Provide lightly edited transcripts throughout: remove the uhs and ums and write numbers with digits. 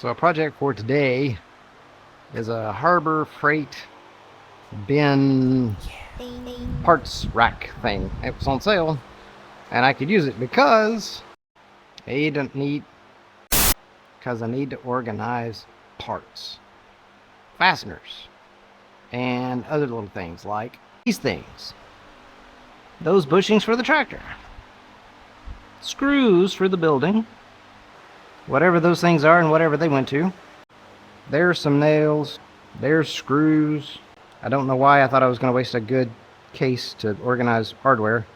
So a project for today is a harbor freight bin parts rack thing. It was on sale and I could use it because I need to organize parts, fasteners, and other little things like these things. Those bushings for the tractor, screws for the building, whatever those things are and whatever they went to. There's some nails, there's screws. I don't know why I thought I was going to waste a good case to organize hardware.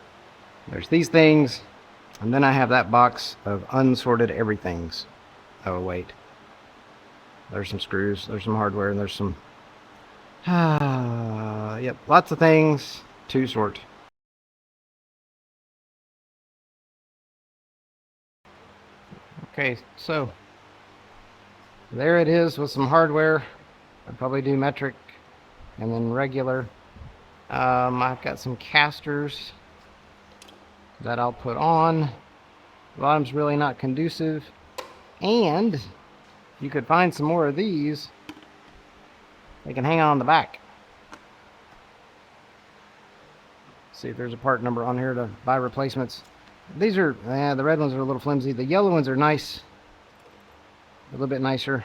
There's these things, and then I have that box of unsorted everythings. Oh wait, there's some screws, there's some hardware, and there's some yep, lots of things to sort. Okay, so there it is with some hardware. I'd probably do metric and then regular. I've got some casters that I'll put on. The bottom's really not conducive, and you could find some more of these. They can hang on the back. See if there's a part number on here to buy replacements. These are, the red ones are a little flimsy. The yellow ones are nice, a little bit nicer.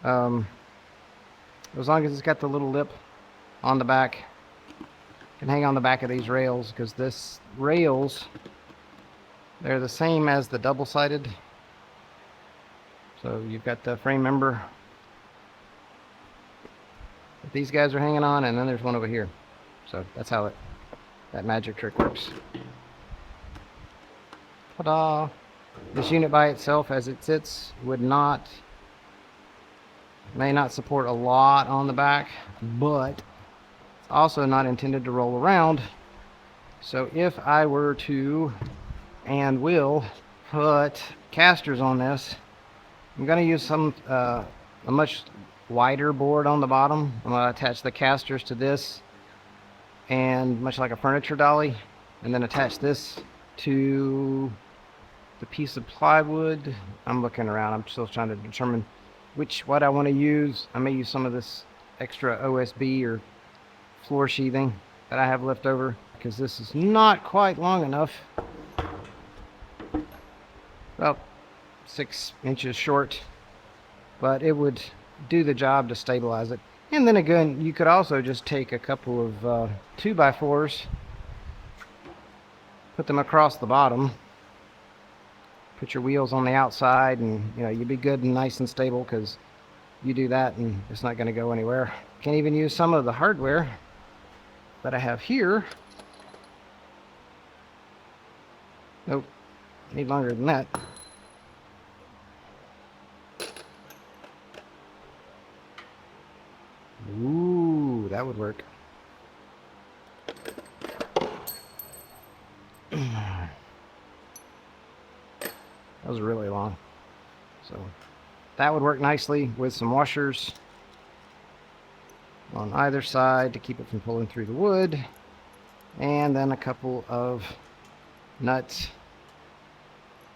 As long as it's got the little lip on the back, can hang on the back of these rails, because this rails, they're the same as the double-sided. So you've got the frame member that these guys are hanging on, and then there's one over here. So that's how that magic trick works. Ta-da! This unit by itself, as it sits, may not support a lot on the back, but it's also not intended to roll around. So if I were to, and will, put casters on this, I'm going to use a much wider board on the bottom. I'm going to attach the casters to this, and much like a furniture dolly, and then attach this to the piece of plywood. I'm looking around. I'm still trying to determine what I want to use. I may use some of this extra OSB or floor sheathing that I have left over, because this is not quite long enough. About 6 inches short, but it would do the job to stabilize it. And then again, you could also just take a couple of 2x4s, put them across the bottom, put your wheels on the outside, and you'd be good and nice and stable, because you do that and it's not going to go anywhere. Can even use some of the hardware that I have here. Nope, need longer than that. Ooh, that would work. That was really long. So that would work nicely with some washers on either side to keep it from pulling through the wood, and then a couple of nuts.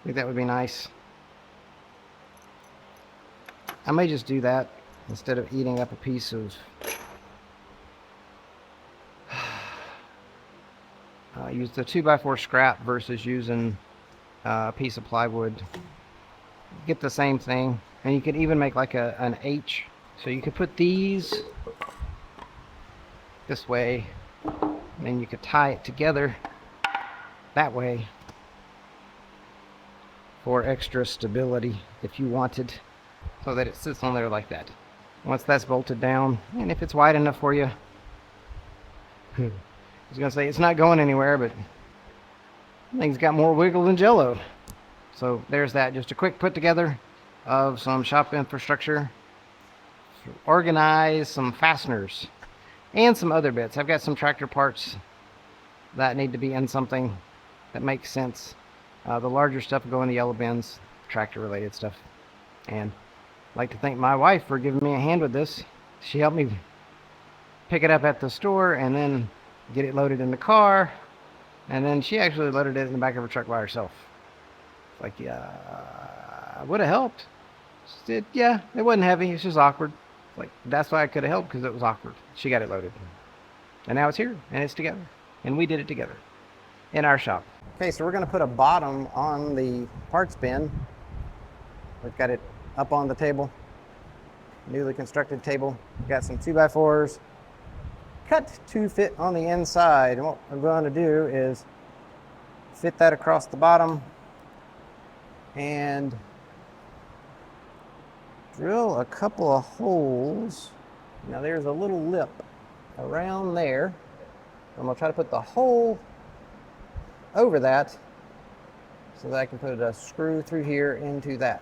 I think that would be nice. I may just do that instead of eating up a piece of use the 2x4 scrap versus using a piece of plywood. Get the same thing, and you could even make like an H. So you could put these this way, and then you could tie it together that way for extra stability if you wanted, so that it sits on there like that. Once that's bolted down, and if it's wide enough for you, I was gonna say it's not going anywhere, but I think it's got more wiggle than Jello. So there's that. Just a quick put together of some shop infrastructure. Organize some fasteners and some other bits. I've got some tractor parts that need to be in something that makes sense. The larger stuff will go in the yellow bins, tractor related stuff. And I'd like to thank my wife for giving me a hand with this. She helped me pick it up at the store and then get it loaded in the car, and then she actually loaded it in the back of her truck by herself. Like, yeah, would have helped. She said, yeah, it wasn't heavy. It's just awkward. Like, that's why I could have helped, because it was awkward. She got it loaded. And now it's here, and it's together. And we did it together in our shop. Okay, so we're going to put a bottom on the parts bin. We've got it up on the table, newly constructed table. We've got some 2x4s cut to fit on the inside. And what we're going to do is fit that across the bottom and drill a couple of holes. Now there's a little lip around there. I'm going to try to put the hole over that so that I can put a screw through here into that.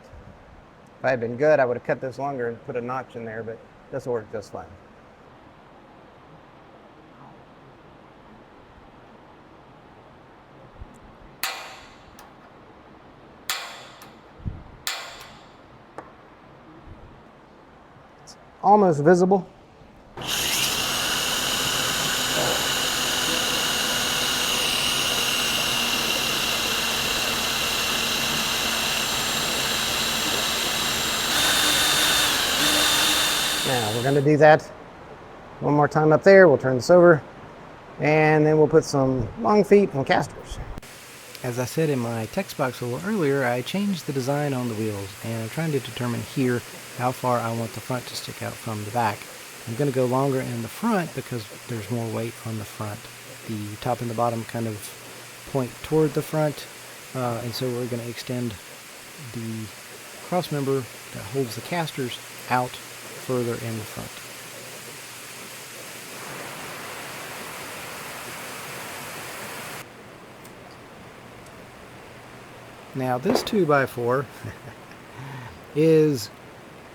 If I had been good, I would have cut this longer and put a notch in there, but this will work just fine. It's almost visible. Now we're going to do that one more time up there. We'll turn this over and then we'll put some long feet and casters. As I said in my text box a little earlier, I changed the design on the wheels and I'm trying to determine here how far I want the front to stick out from the back. I'm going to go longer in the front because there's more weight on the front. The top and the bottom kind of point toward the front, and so we're going to extend the cross member that holds the casters out further in the front. Now this 2x4 is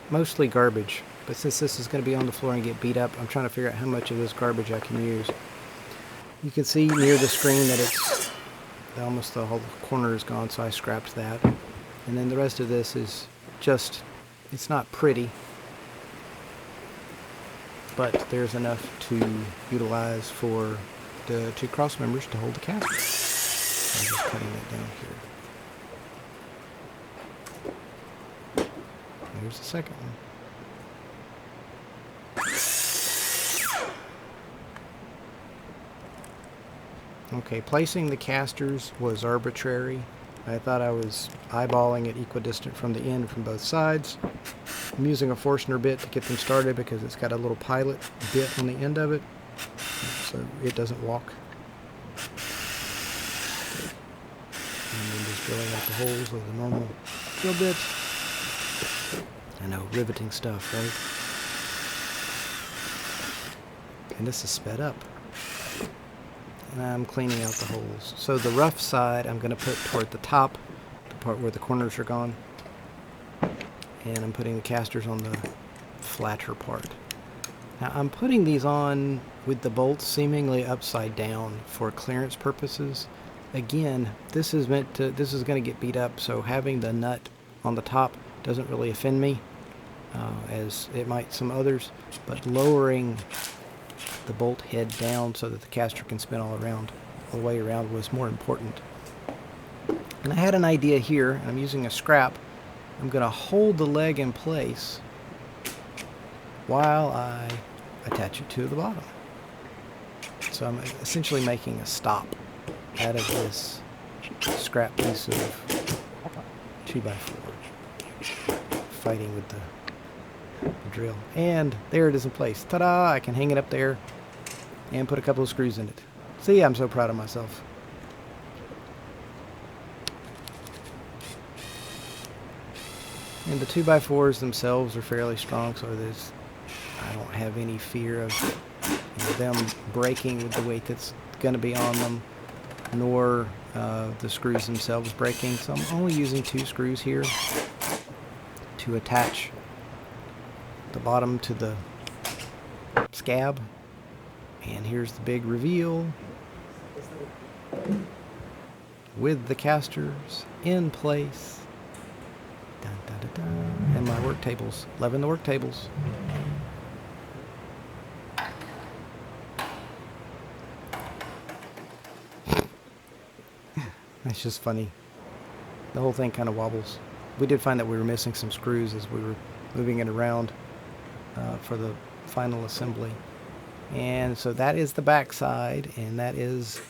mostly garbage, but since this is going to be on the floor and get beat up, I'm trying to figure out how much of this garbage I can use. You can see near the screen that it's almost the whole corner is gone, so I scrapped that. And then the rest of this is just, it's not pretty, but there's enough to utilize for the two cross members to hold the caster. I'm just cutting that down here. Here's the second one. Okay, placing the casters was arbitrary. I thought I was eyeballing it equidistant from the end from both sides. I'm using a Forstner bit to get them started because it's got a little pilot bit on the end of it, so it doesn't walk. And then just drilling out the holes with a normal drill bit. I know, riveting stuff, right? And this is sped up. And I'm cleaning out the holes. So the rough side I'm going to put toward the top, the part where the corners are gone. And I'm putting the casters on the flatter part. Now I'm putting these on with the bolts seemingly upside down for clearance purposes. Again, this is going to get beat up, so having the nut on the top doesn't really offend me, as it might some others, but lowering the bolt head down so that the caster can spin all the way around was more important. And I had an idea here, and I'm using a scrap. I'm going to hold the leg in place while I attach it to the bottom. So I'm essentially making a stop out of this scrap piece of 2x4, fighting with the drill. And there it is in place. Ta-da! I can hang it up there and put a couple of screws in it. See, I'm so proud of myself. And the 2x4s themselves are fairly strong, so I don't have any fear of them breaking with the weight that's going to be on them, nor the screws themselves breaking. So I'm only using 2 screws here to attach the bottom to the scab. And here's the big reveal with the casters in place. Dun, dun, dun, dun. And my work tables. Loving the work tables. That's just funny. The whole thing kind of wobbles we did find that we were missing some screws as we were moving it around for the final assembly. And so that is the back side, and that is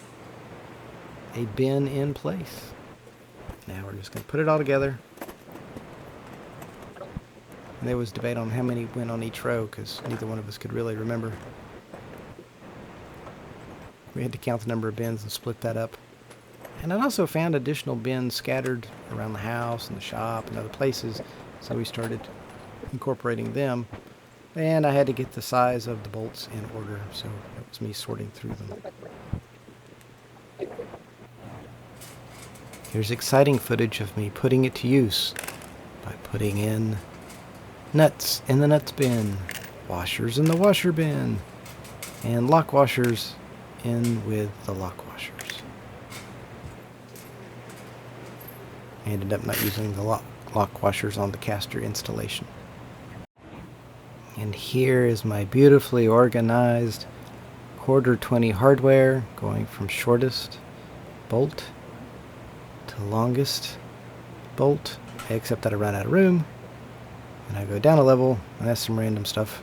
a bin in place. Now we're just going to put it all together. And there was debate on how many went on each row because neither one of us could really remember. We had to count the number of bins and split that up. And I also found additional bins scattered around the house and the shop and other places, so we started incorporating them. And I had to get the size of the bolts in order, so that was me sorting through them. Here's exciting footage of me putting it to use by putting in nuts in the nuts bin, washers in the washer bin, and lock washers in with the lock washers. I ended up not using the lock washers on the caster installation. And here is my beautifully organized quarter 20 hardware going from shortest bolt to longest bolt, except that I ran out of room. And I go down a level, and that's some random stuff.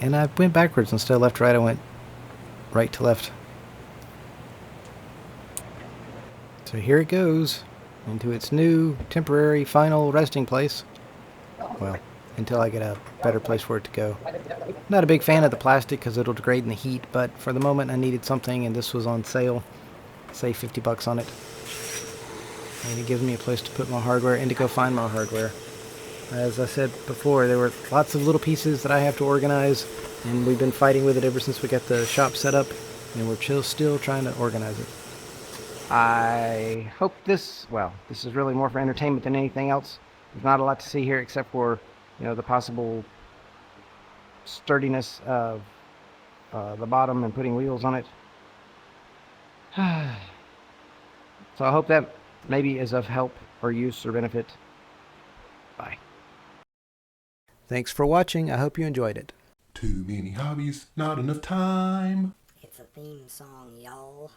And I went backwards instead of left to right, I went right to left. So here it goes into its new temporary final resting place. Well, until I get a better place for it to go. Not a big fan of the plastic because it'll degrade in the heat, but for the moment I needed something and this was on sale. Say $50 on it. And it gives me a place to put my hardware and to go find my hardware. As I said before, there were lots of little pieces that I have to organize, and we've been fighting with it ever since we got the shop set up, and we're still trying to organize it. I hope this is really more for entertainment than anything else. There's not a lot to see here except for, the possible sturdiness of the bottom and putting wheels on it. So I hope that maybe is of help or use or benefit. Bye. Thanks for watching. I hope you enjoyed it. Too many hobbies, not enough time. It's a theme song, y'all.